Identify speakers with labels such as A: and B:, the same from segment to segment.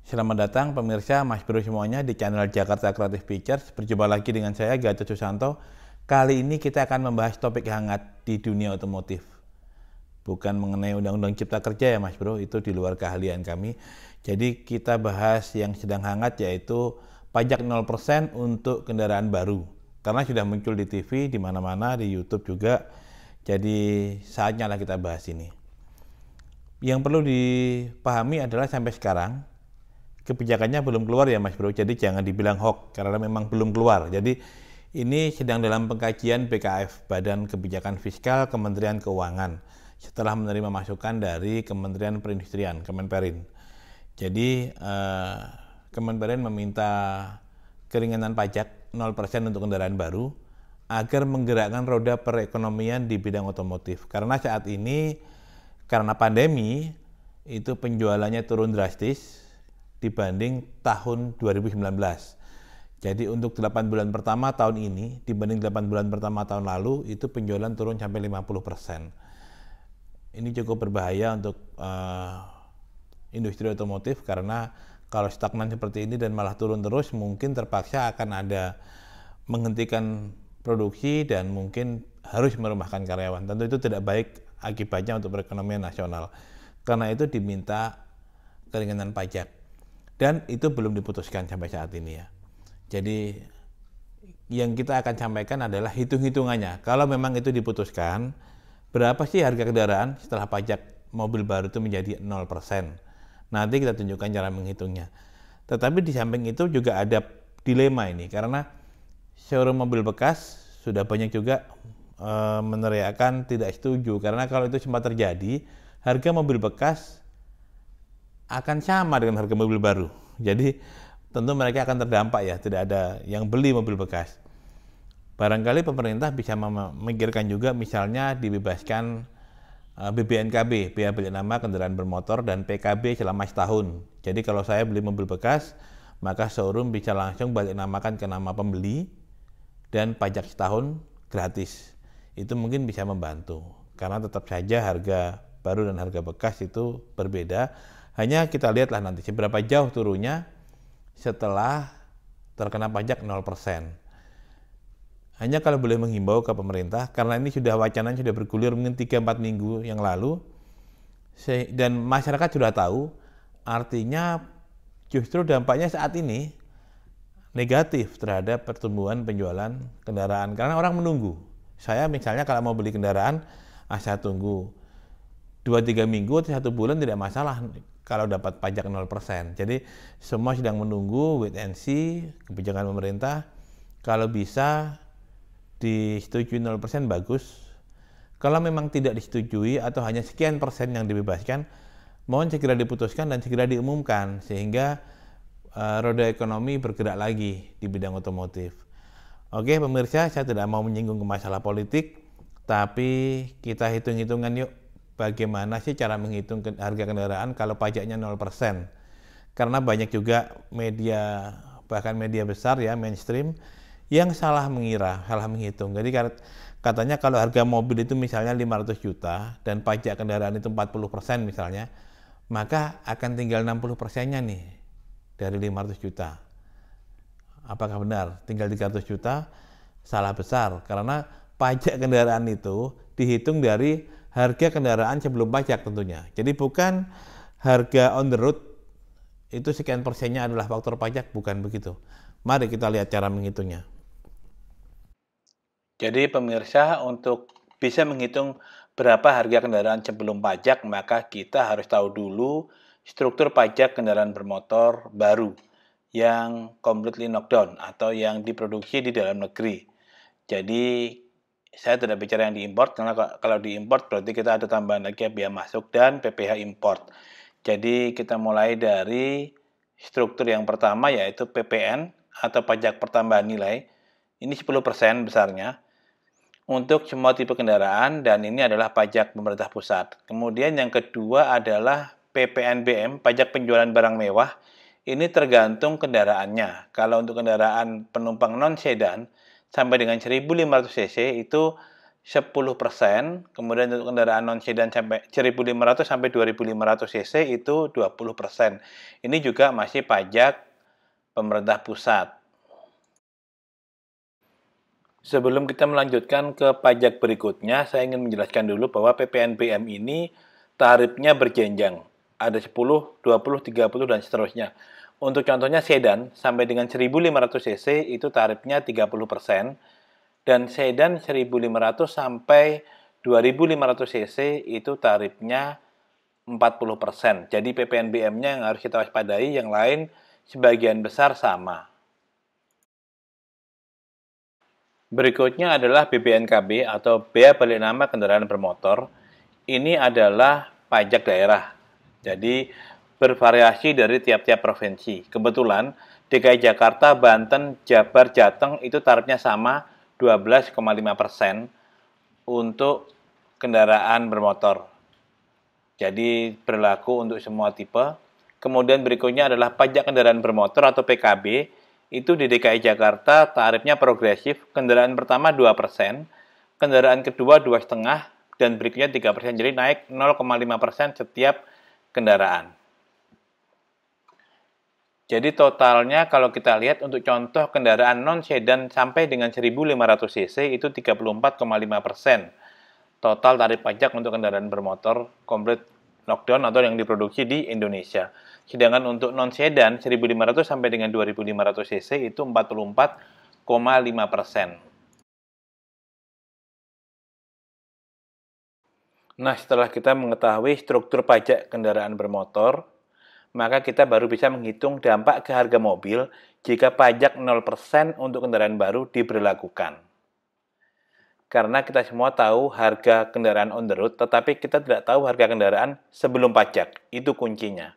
A: Selamat datang pemirsa Mas Bro semuanya di channel Jakarta Creative Pictures. Berjumpa lagi dengan saya Gatot Susanto. Kali ini kita akan membahas topik hangat di dunia otomotif. Bukan mengenai Undang-Undang Cipta Kerja ya Mas Bro, itu di luar keahlian kami. Jadi kita bahas yang sedang hangat yaitu pajak 0% untuk kendaraan baru. Karena sudah muncul di TV, di mana-mana, di YouTube juga. Jadi saatnya lah kita bahas ini. Yang perlu dipahami adalah sampai sekarang kebijakannya belum keluar ya Mas Bro, jadi jangan dibilang hoax karena memang belum keluar. Jadi ini sedang dalam pengkajian BKF, Badan Kebijakan Fiskal Kementerian Keuangan, setelah menerima masukan dari Kementerian Perindustrian, Kemenperin. Jadi Kemenperin meminta keringanan pajak 0% untuk kendaraan baru agar menggerakkan roda perekonomian di bidang otomotif. Karena saat ini, karena pandemi, itu penjualannya turun drastis dibanding tahun 2019. Jadi untuk 8 bulan pertama tahun ini dibanding 8 bulan pertama tahun lalu itu penjualan turun sampai 50%. Ini cukup berbahaya untuk industri otomotif karena kalau stagnan seperti ini dan malah turun terus mungkin terpaksa akan ada menghentikan produksi dan mungkin harus merumahkan karyawan. Tentu itu tidak baik akibatnya untuk perekonomian nasional. Karena itu diminta keringanan pajak. Dan itu belum diputuskan sampai saat ini ya. Jadi yang kita akan sampaikan adalah hitung-hitungannya. Kalau memang itu diputuskan, berapa sih harga kendaraan setelah pajak mobil baru itu menjadi 0%. Nanti kita tunjukkan cara menghitungnya. Tetapi di samping itu juga ada dilema ini, karena showroom mobil bekas sudah banyak juga meneriakan tidak setuju. Karena kalau itu sempat terjadi, harga mobil bekas akan sama dengan harga mobil baru. Jadi tentu mereka akan terdampak ya, tidak ada yang beli mobil bekas. Barangkali pemerintah bisa memikirkan juga misalnya dibebaskan BBNKB, biaya balik nama kendaraan bermotor, dan PKB selama setahun. Jadi kalau saya beli mobil bekas, maka showroom bisa langsung balik namakan ke nama pembeli dan pajak setahun gratis. Itu mungkin bisa membantu, karena tetap saja harga baru dan harga bekas itu berbeda. Hanya kita lihatlah nanti seberapa jauh turunnya setelah terkena pajak 0%. Hanya kalau boleh menghimbau ke pemerintah, karena ini sudah wacananya sudah bergulir mungkin 3-4 minggu yang lalu, dan masyarakat sudah tahu, artinya justru dampaknya saat ini negatif terhadap pertumbuhan penjualan kendaraan, karena orang menunggu. Saya misalnya kalau mau beli kendaraan, saya tunggu 2-3 minggu atau 1 bulan tidak masalah kalau dapat pajak 0%. Jadi semua sedang menunggu wait and see kebijakan pemerintah. Kalau bisa disetujui 0% bagus. Kalau memang tidak disetujui atau hanya sekian persen yang dibebaskan, mohon segera diputuskan dan segera diumumkan sehingga roda ekonomi bergerak lagi di bidang otomotif. Oke pemirsa, saya tidak mau menyinggung ke masalah politik, tapi kita hitung-hitungan yuk. Bagaimana sih cara menghitung harga kendaraan kalau pajaknya 0%? Karena banyak juga media, bahkan media besar ya, mainstream, yang salah mengira, salah menghitung. Jadi katanya kalau harga mobil itu misalnya 500 juta dan pajak kendaraan itu 40% misalnya, maka akan tinggal 60%-nya nih dari 500 juta. Apakah benar? Tinggal 300 juta? Salah besar, karena pajak kendaraan itu dihitung dari harga kendaraan sebelum pajak tentunya. Jadi bukan harga on the road itu sekian persennya adalah faktor pajak, bukan begitu. Mari kita lihat cara menghitungnya. Jadi pemirsa, untuk bisa menghitung berapa harga kendaraan sebelum pajak, maka kita harus tahu dulu struktur pajak kendaraan bermotor baru yang completely knockdown atau yang diproduksi di dalam negeri. Jadi saya tidak bicara yang diimpor, karena kalau diimpor berarti kita ada tambahan lagi biaya masuk dan PPh import. Jadi kita mulai dari struktur yang pertama yaitu PPN atau pajak pertambahan nilai. Ini 10% besarnya untuk semua tipe kendaraan, dan ini adalah pajak pemerintah pusat. Kemudian yang kedua adalah PPNBM, pajak penjualan barang mewah. Ini tergantung kendaraannya. Kalau untuk kendaraan penumpang non sedan sampai dengan 1.500 cc itu 10%, kemudian untuk kendaraan non-sedan sampai 1.500 sampai 2.500 cc itu 20%. Ini juga masih pajak pemerintah pusat. Sebelum kita melanjutkan ke pajak berikutnya, saya ingin menjelaskan dulu bahwa PPNBM ini tarifnya berjenjang. Ada 10, 20, 30, dan seterusnya. Untuk contohnya sedan sampai dengan 1.500 cc itu tarifnya 30%, dan sedan 1.500 sampai 2.500 cc itu tarifnya 40%. Jadi PPNBM-nya yang harus kita waspadai, yang lain sebagian besar sama. Berikutnya adalah BPNKB atau Bea Balik Nama Kendaraan Bermotor. Ini adalah pajak daerah. Jadi bervariasi dari tiap-tiap provinsi. Kebetulan DKI Jakarta, Banten, Jabar, Jateng itu tarifnya sama 12,5% untuk kendaraan bermotor. Jadi berlaku untuk semua tipe. Kemudian berikutnya adalah pajak kendaraan bermotor atau PKB. Itu di DKI Jakarta tarifnya progresif, kendaraan pertama 2%, kendaraan kedua 2,5%, dan berikutnya 3%, jadi naik 0,5% setiap kendaraan. Jadi totalnya kalau kita lihat untuk contoh kendaraan non-sedan sampai dengan 1.500 cc itu 34,5% total tarif pajak untuk kendaraan bermotor komplit knockdown atau yang diproduksi di Indonesia. Sedangkan untuk non-sedan 1.500 sampai dengan 2.500 cc itu 44,5%. Nah, setelah kita mengetahui struktur pajak kendaraan bermotor, maka kita baru bisa menghitung dampak ke harga mobil jika pajak 0% untuk kendaraan baru diberlakukan. Karena kita semua tahu harga kendaraan on the road, tetapi kita tidak tahu harga kendaraan sebelum pajak. Itu kuncinya.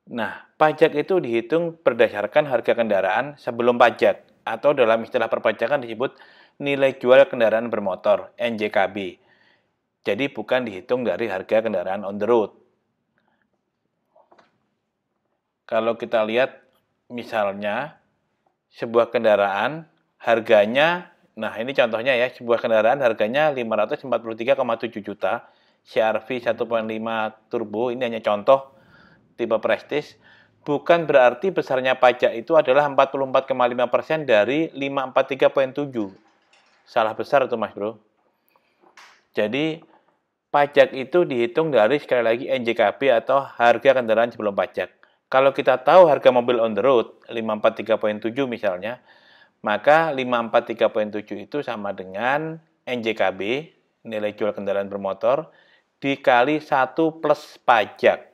A: Nah, pajak itu dihitung berdasarkan harga kendaraan sebelum pajak, atau dalam istilah perpajakan disebut nilai jual kendaraan bermotor, NJKB. Jadi bukan dihitung dari harga kendaraan on the road. Kalau kita lihat misalnya sebuah kendaraan harganya, nah ini contohnya ya, sebuah kendaraan harganya 543,7 juta, CR-V 1.5 turbo, ini hanya contoh tipe prestis, bukan berarti besarnya pajak itu adalah 44,5% dari 543,7. Salah besar itu Mas Bro. Jadi pajak itu dihitung dari sekali lagi NJKB atau harga kendaraan sebelum pajak. Kalau kita tahu harga mobil on the road 543,7 misalnya, maka 543,7 itu sama dengan NJKB, nilai jual kendaraan bermotor, dikali 1 plus pajak.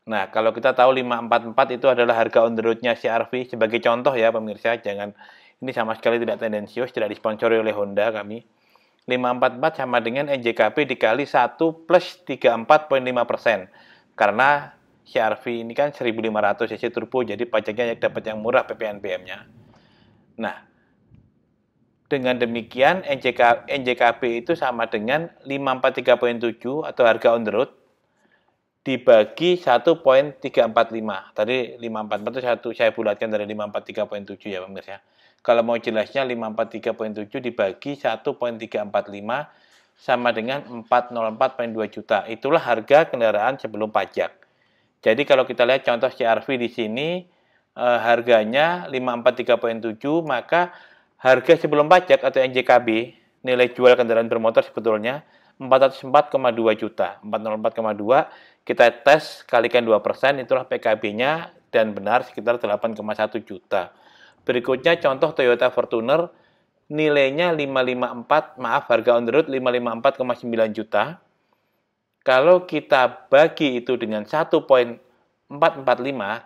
A: Nah, kalau kita tahu 544 itu adalah harga on the road-nya CR-V, sebagai contoh ya pemirsa, jangan, ini sama sekali tidak tendensius, tidak disponsori oleh Honda kami. 544 sama dengan NJKB dikali 1 plus 34,5%. Karena CR-V ini kan 1.500 cc turbo, jadi pajaknya dapat yang murah PPNBM-nya. Nah, dengan demikian NJKB itu sama dengan 543,7 atau harga on the road dibagi 1,345. Tadi 544 itu saya bulatkan dari 543,7 ya pemirsa. Kalau mau jelasnya 543,7 dibagi 1,345 sama dengan 404,2 juta. Itulah harga kendaraan sebelum pajak. Jadi kalau kita lihat contoh CR-V di sini harganya 543,7, maka harga sebelum pajak atau NJKB, nilai jual kendaraan bermotor sebetulnya 404,2 juta. 404,2 kita tes kalikan 2%, itulah PKB-nya, dan benar sekitar 8,1 juta. Berikutnya contoh Toyota Fortuner, nilainya 554, maaf harga on the road 554,9 juta. Kalau kita bagi itu dengan 1,445,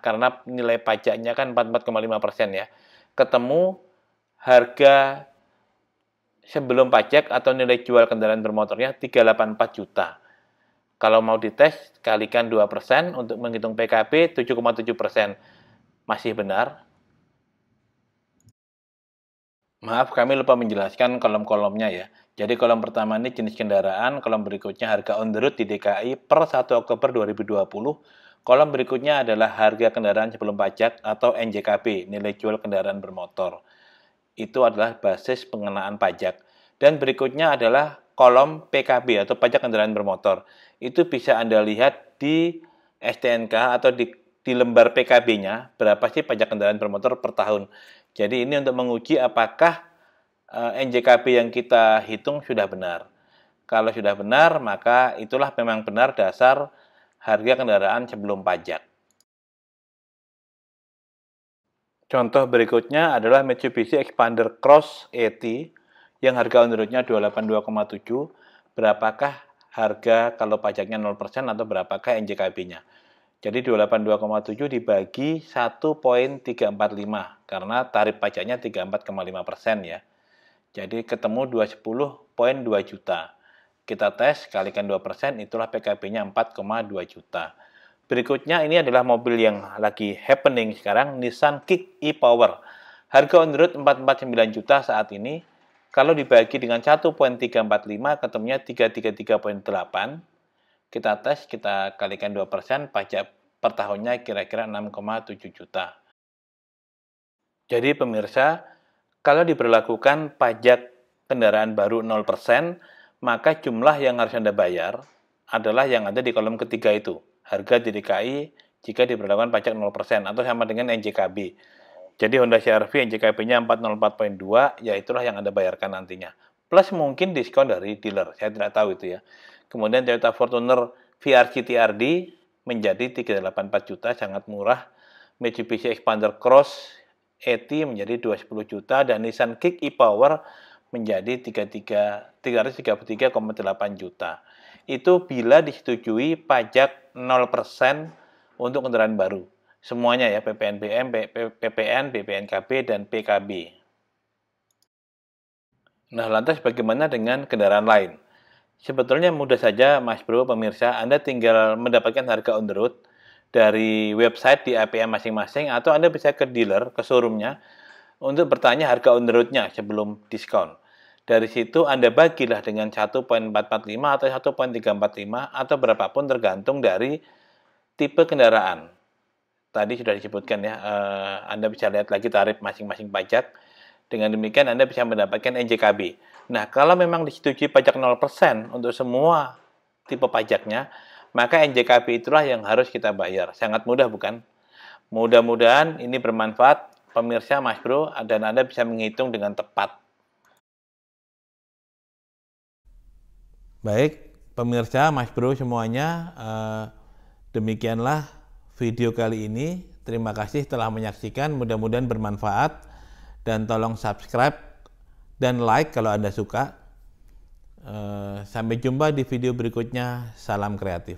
A: karena nilai pajaknya kan 44,5% ya, ketemu harga sebelum pajak atau nilai jual kendaraan bermotornya 384 juta. Kalau mau dites, kalikan 2% untuk menghitung PKB 7,7%. Masih benar? Maaf, kami lupa menjelaskan kolom-kolomnya ya. Jadi kolom pertama ini jenis kendaraan, kolom berikutnya harga on the road di DKI per 1 Oktober 2020. Kolom berikutnya adalah harga kendaraan sebelum pajak atau NJKB, nilai jual kendaraan bermotor. Itu adalah basis pengenaan pajak. Dan berikutnya adalah kolom PKB atau pajak kendaraan bermotor. Itu bisa Anda lihat di STNK atau di lembar PKB-nya, berapa sih pajak kendaraan bermotor per tahun. Jadi ini untuk menguji apakah NJKB yang kita hitung sudah benar. Kalau sudah benar, maka itulah memang benar dasar harga kendaraan sebelum pajak. Contoh berikutnya adalah Mitsubishi Expander Cross ET yang harga on the road-nya 282,7. Berapakah harga kalau pajaknya 0% atau berapakah NJKB-nya? Jadi 282,7 dibagi 1,345 karena tarif pajaknya 34,5% ya. Jadi ketemu 210,2 juta. Kita tes, kalikan 2%, itulah PKB-nya 4,2 juta. Berikutnya ini adalah mobil yang lagi happening sekarang, Nissan Kick e-Power. Harga on the road 449 juta saat ini. Kalau dibagi dengan 1,345 ketemunya 333,8. Kita tes, kita kalikan 2%, pajak per tahunnya kira-kira 6,7 juta. Jadi pemirsa, kalau diberlakukan pajak kendaraan baru 0%, maka jumlah yang harus Anda bayar adalah yang ada di kolom ketiga itu. Harga di DKI jika diberlakukan pajak 0% atau sama dengan NJKB. Jadi Honda CR-V NJKB-nya 404,2, ya itulah yang Anda bayarkan nantinya. Plus mungkin diskon dari dealer, saya tidak tahu itu ya. Kemudian Toyota Fortuner VRC TRD menjadi 384 juta, sangat murah. Mitsubishi Expander Cross ET menjadi 210 juta dan Nissan Kick e-Power menjadi 333,8 juta. Itu bila disetujui pajak 0% untuk kendaraan baru. Semuanya ya, PPNBM, PPN, BPNKB, dan PKB. Nah, lantas bagaimana dengan kendaraan lain? Sebetulnya mudah saja, Mas Bro, pemirsa. Anda tinggal mendapatkan harga on the road dari website di APM masing-masing, atau Anda bisa ke dealer, ke showroom-nya, untuk bertanya harga on the road-nya sebelum diskon. Dari situ Anda bagilah dengan 1,445 atau 1,345 atau berapapun tergantung dari tipe kendaraan. Tadi sudah disebutkan ya, Anda bisa lihat lagi tarif masing-masing pajak. Dengan demikian Anda bisa mendapatkan NJKB. Nah, kalau memang disetujui pajak 0% untuk semua tipe pajaknya, maka NJKB itulah yang harus kita bayar. Sangat mudah bukan? Mudah-mudahan ini bermanfaat, pemirsa Mas Bro, dan Anda bisa menghitung dengan tepat. Baik, pemirsa Mas Bro semuanya, demikianlah video kali ini. Terima kasih telah menyaksikan, mudah-mudahan bermanfaat. Dan tolong subscribe dan like kalau Anda suka. Sampai jumpa di video berikutnya. Salam kreatif.